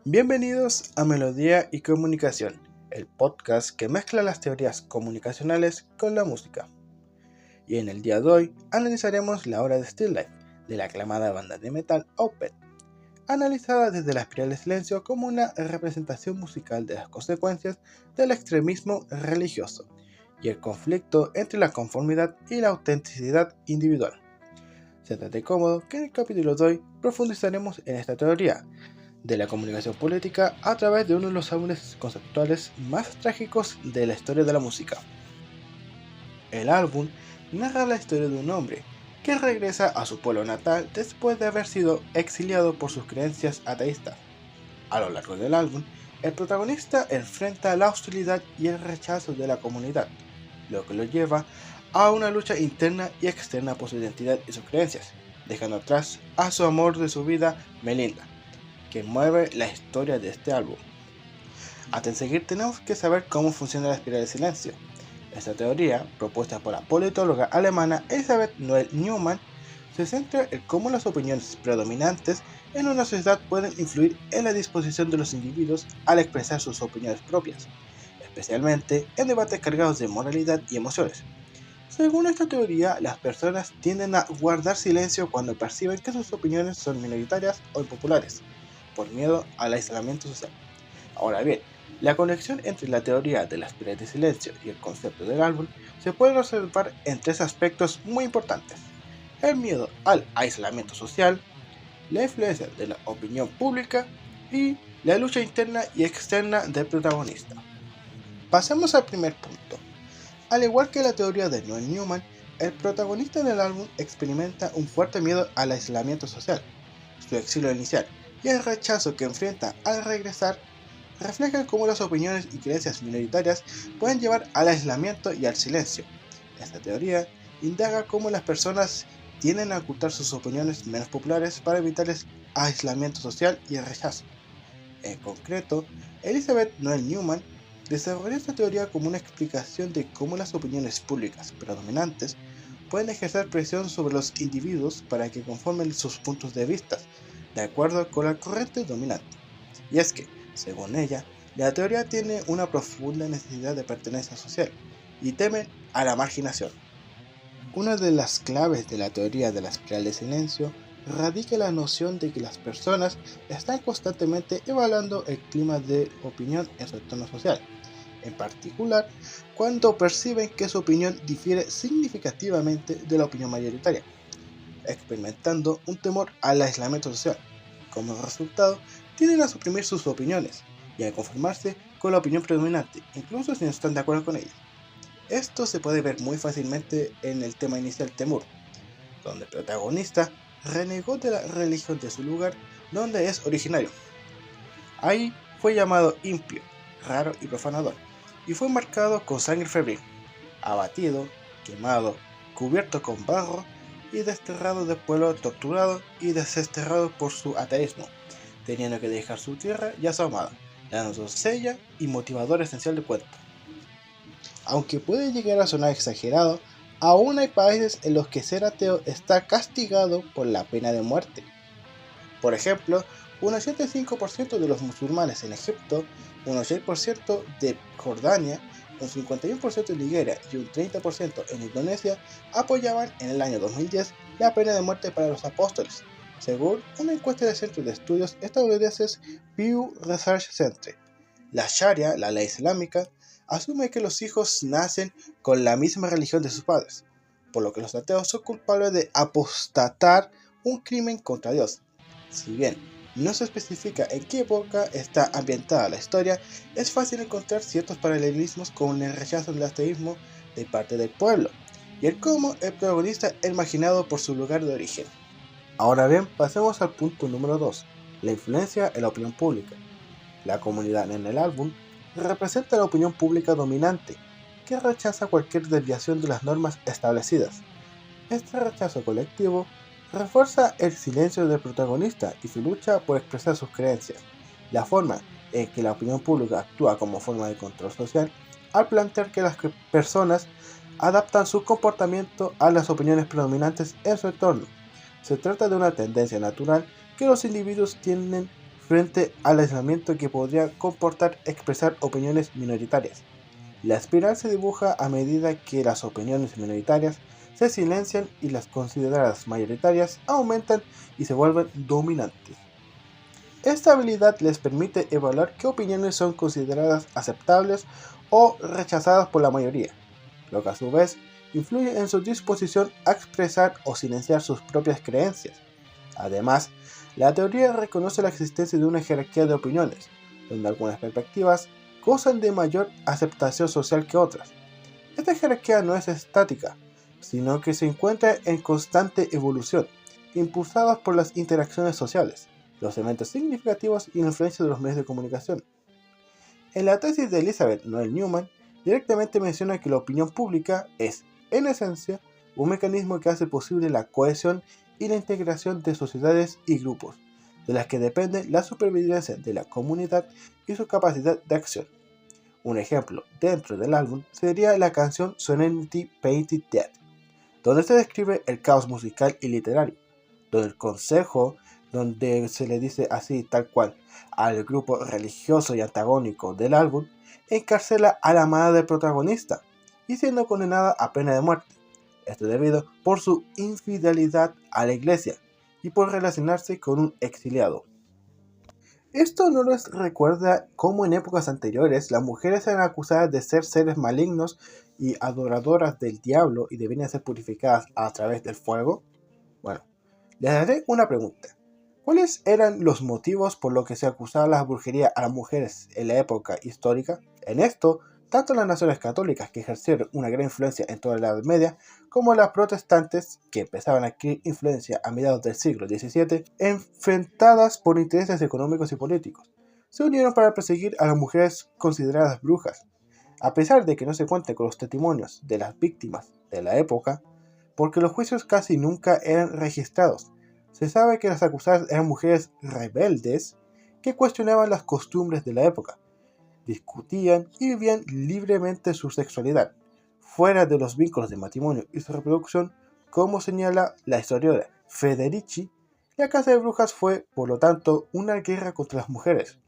Bienvenidos a Melodía y Comunicación, el podcast que mezcla las teorías comunicacionales con la música. Y en el día de hoy analizaremos la obra de Still Life, de la aclamada banda de metal Opeth, analizada desde la espiral de silencio como una representación musical de las consecuencias del extremismo religioso y el conflicto entre la conformidad y la autenticidad individual. Siéntate cómodo que en el capítulo de hoy profundizaremos en esta teoría de la comunicación política a través de uno de los álbumes conceptuales más trágicos de la historia de la música. El álbum narra la historia de un hombre que regresa a su pueblo natal después de haber sido exiliado por sus creencias ateístas. A lo largo del álbum, el protagonista enfrenta la hostilidad y el rechazo de la comunidad, lo que lo lleva a una lucha interna y externa por su identidad y sus creencias, dejando atrás a su amor de su vida, Melinda, que mueve la historia de este álbum. Antes de seguir, tenemos que saber cómo funciona la espiral de silencio. Esta teoría, propuesta por la politóloga alemana Elisabeth Noelle-Neumann, se centra en cómo las opiniones predominantes en una sociedad pueden influir en la disposición de los individuos al expresar sus opiniones propias, especialmente en debates cargados de moralidad y emociones. Según esta teoría, las personas tienden a guardar silencio cuando perciben que sus opiniones son minoritarias o impopulares, por miedo al aislamiento social. Ahora bien, la conexión entre la teoría de la espiral de silencio y el concepto del álbum se puede observar en tres aspectos muy importantes: el miedo al aislamiento social, la influencia de la opinión pública y la lucha interna y externa del protagonista. Pasemos al primer punto. Al igual que la teoría de Noelle-Neumann, el protagonista del álbum experimenta un fuerte miedo al aislamiento social. Su exilio inicial y el rechazo que enfrenta al regresar reflejan cómo las opiniones y creencias minoritarias pueden llevar al aislamiento y al silencio. Esta teoría indaga cómo las personas tienden a ocultar sus opiniones menos populares para evitar el aislamiento social y el rechazo. En concreto, Elisabeth Noelle-Neumann desarrolló esta teoría como una explicación de cómo las opiniones públicas predominantes pueden ejercer presión sobre los individuos para que conformen sus puntos de vista de acuerdo con la corriente dominante. Y es que, según ella, la teoría tiene una profunda necesidad de pertenencia social y temen a la marginación. Una de las claves de la teoría de la espiral de silencio radica en la noción de que las personas están constantemente evaluando el clima de opinión en su entorno social, en particular cuando perciben que su opinión difiere significativamente de la opinión mayoritaria, experimentando un temor al aislamiento social. Como resultado, tienden a suprimir sus opiniones y a conformarse con la opinión predominante, incluso si no están de acuerdo con ella. Esto se puede ver muy fácilmente en el tema inicial Temur, donde el protagonista renegó de la religión de su lugar donde es originario. Ahí fue llamado impío, raro y profanador, y fue marcado con sangre febril, abatido, quemado, cubierto con barro y desterrado del pueblo, torturado y desterrado por su ateísmo, teniendo que dejar su tierra y a su amada, la doncella y motivador esencial del cuento. Aunque puede llegar a sonar exagerado, aún hay países en los que ser ateo está castigado por la pena de muerte. Por ejemplo, un 85% de los musulmanes en Egipto, un 8% de Jordania, un 51% en Nigeria y un 30% en Indonesia apoyaban en el año 2010 la pena de muerte para los apóstoles, según una encuesta del Centro de Estudios Estadounidenses Pew Research Center. La Sharia, la ley islámica, asume que los hijos nacen con la misma religión de sus padres, por lo que los ateos son culpables de apostatar un crimen contra Dios. Si bien no se especifica en qué época está ambientada la historia, es fácil encontrar ciertos paralelismos con el rechazo del ateísmo de parte del pueblo y el cómo el protagonista es marginado por su lugar de origen. Ahora bien, pasemos al punto número 2, la influencia en la opinión pública. La comunidad en el álbum representa la opinión pública dominante, que rechaza cualquier desviación de las normas establecidas. Este rechazo colectivo refuerza el silencio del protagonista y su lucha por expresar sus creencias. La forma en que la opinión pública actúa como forma de control social al plantear que las personas adaptan su comportamiento a las opiniones predominantes en su entorno. Se trata de una tendencia natural que los individuos tienen frente al aislamiento que podría comportar expresar opiniones minoritarias. La espiral se dibuja a medida que las opiniones minoritarias se silencian y las consideradas mayoritarias aumentan y se vuelven dominantes. Esta habilidad les permite evaluar qué opiniones son consideradas aceptables o rechazadas por la mayoría, lo que a su vez influye en su disposición a expresar o silenciar sus propias creencias. Además, la teoría reconoce la existencia de una jerarquía de opiniones, donde algunas perspectivas gozan de mayor aceptación social que otras. Esta jerarquía no es estática, sino que se encuentra en constante evolución, impulsada por las interacciones sociales, los eventos significativos y la influencia de los medios de comunicación. En la tesis de Elizabeth Noel Newman, directamente menciona que la opinión pública es, en esencia, un mecanismo que hace posible la cohesión y la integración de sociedades y grupos, de las que depende la supervivencia de la comunidad y su capacidad de acción. Un ejemplo dentro del álbum sería la canción Serenity Painted Dead, donde se describe el caos musical y literario, donde el consejo, donde se le dice así tal cual al grupo religioso y antagónico del álbum, encarcela a la amada del protagonista y siendo condenada a pena de muerte. Esto debido por su infidelidad a la iglesia y por relacionarse con un exiliado. Esto no les recuerda cómo en épocas anteriores las mujeres eran acusadas de ser seres malignos y adoradoras del diablo y debían ser purificadas a través del fuego. Bueno, les haré una pregunta. ¿Cuáles eran los motivos por los que se acusaba la brujería a las mujeres en la época histórica? En esto, tanto las naciones católicas, que ejercieron una gran influencia en toda la Edad Media, como las protestantes, que empezaban a adquirir influencia a mediados del siglo XVII, enfrentadas por intereses económicos y políticos, se unieron para perseguir a las mujeres consideradas brujas. A pesar de que no se cuente con los testimonios de las víctimas de la época, porque los juicios casi nunca eran registrados, se sabe que las acusadas eran mujeres rebeldes que cuestionaban las costumbres de la época, discutían y vivían libremente su sexualidad, fuera de los vínculos de matrimonio y su reproducción, como señala la historiadora Federici. La caza de brujas fue, por lo tanto, una guerra contra las mujeres.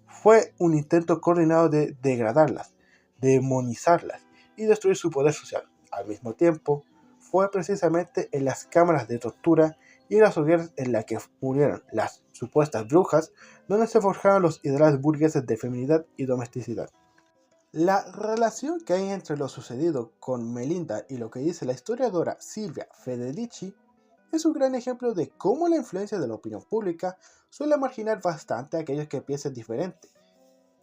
Fue un intento coordinado de degradarlas, demonizarlas y destruir su poder social. Al mismo tiempo, fue precisamente en las cámaras de tortura y en las hogueras en las que murieron las supuestas brujas, donde se forjaron los ideales burgueses de feminidad y domesticidad. La relación que hay entre lo sucedido con Melinda y lo que dice la historiadora Silvia Federici es un gran ejemplo de cómo la influencia de la opinión pública suele marginar bastante a aquellos que piensan diferente.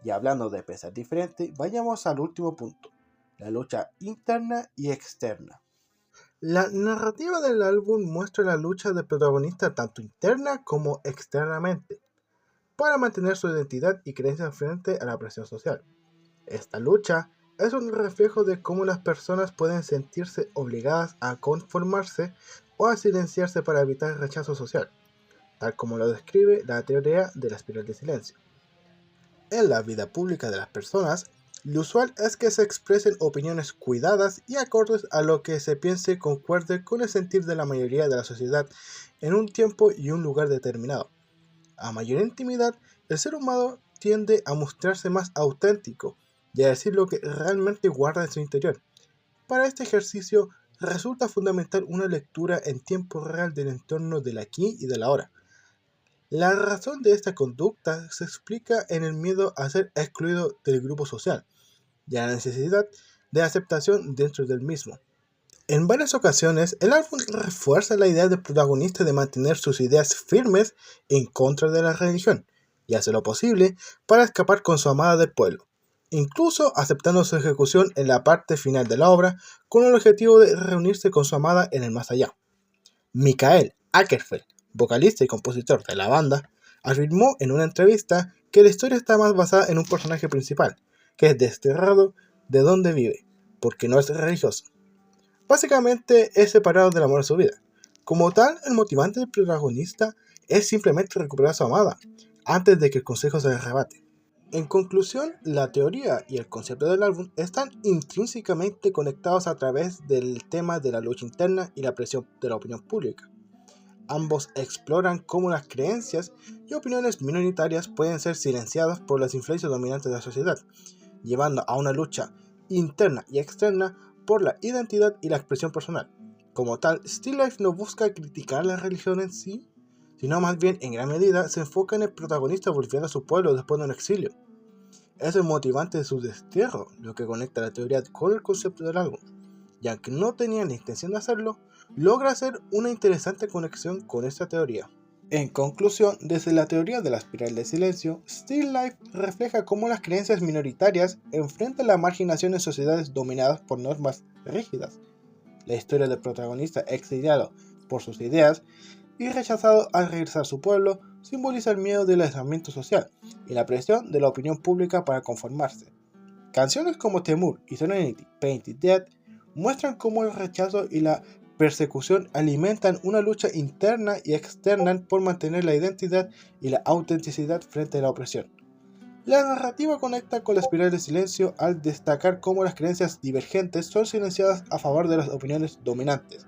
Y hablando de pensar diferente, vayamos al último punto, la lucha interna y externa. La narrativa del álbum muestra la lucha del protagonista tanto interna como externamente, para mantener su identidad y creencias frente a la presión social. Esta lucha es un reflejo de cómo las personas pueden sentirse obligadas a conformarse o a silenciarse para evitar el rechazo social, tal como lo describe la teoría de la espiral de silencio. En la vida pública de las personas, lo usual es que se expresen opiniones cuidadas y acordes a lo que se piense concuerde con el sentir de la mayoría de la sociedad en un tiempo y un lugar determinado. A mayor intimidad, el ser humano tiende a mostrarse más auténtico y a decir lo que realmente guarda en su interior. Para este ejercicio resulta fundamental una lectura en tiempo real del entorno del aquí y del ahora. La razón de esta conducta se explica en el miedo a ser excluido del grupo social y a la necesidad de aceptación dentro del mismo. En varias ocasiones, el álbum refuerza la idea del protagonista de mantener sus ideas firmes en contra de la religión y hace lo posible para escapar con su amada del pueblo, incluso aceptando su ejecución en la parte final de la obra con el objetivo de reunirse con su amada en el más allá. Mikael Åkerfeldt, vocalista y compositor de la banda, afirmó en una entrevista que la historia está más basada en un personaje principal, que es desterrado de donde vive, porque no es religioso. Básicamente es separado del amor de su vida. Como tal, el motivante del protagonista es simplemente recuperar a su amada, antes de que el consejo se le arrebate. En conclusión, la teoría y el concepto del álbum están intrínsecamente conectados a través del tema de la lucha interna y la presión de la opinión pública. Ambos exploran cómo las creencias y opiniones minoritarias pueden ser silenciadas por las influencias dominantes de la sociedad, llevando a una lucha interna y externa por la identidad y la expresión personal. Como tal, Still Life no busca criticar la religión en sí, sino más bien en gran medida se enfoca en el protagonista volviendo a su pueblo después de un exilio. Es el motivante de su destierro lo que conecta la teoría con el concepto del álbum, y aunque no tenía la intención de hacerlo, logra hacer una interesante conexión con esta teoría. En conclusión, desde la teoría de la espiral de silencio, Still Life refleja cómo las creencias minoritarias enfrentan la marginación en sociedades dominadas por normas rígidas. La historia del protagonista exiliado por sus ideas y rechazado al regresar a su pueblo simboliza el miedo del aislamiento social y la presión de la opinión pública para conformarse. Canciones como Temur y Serenity Painted Dead muestran cómo el rechazo y la persecución alimentan una lucha interna y externa por mantener la identidad y la autenticidad frente a la opresión. La narrativa conecta con la espiral de silencio al destacar cómo las creencias divergentes son silenciadas a favor de las opiniones dominantes.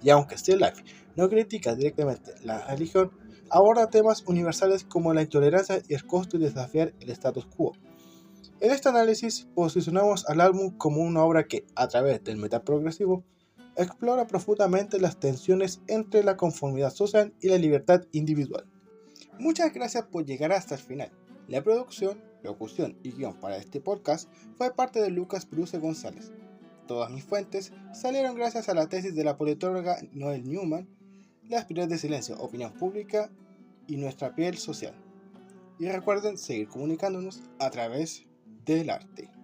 Y aunque Still Life no critica directamente la religión, aborda temas universales como la intolerancia y el costo de desafiar el status quo. En este análisis posicionamos al álbum como una obra que, a través del metal progresivo, explora profundamente las tensiones entre la conformidad social y la libertad individual. Muchas gracias por llegar hasta el final. La producción, locución y guión para este podcast fue parte de Lucas Bruce González. Todas mis fuentes salieron gracias a la tesis de la politóloga Noel Newman, La espiral de silencio, opinión pública y nuestra piel social. Y recuerden seguir comunicándonos a través del arte.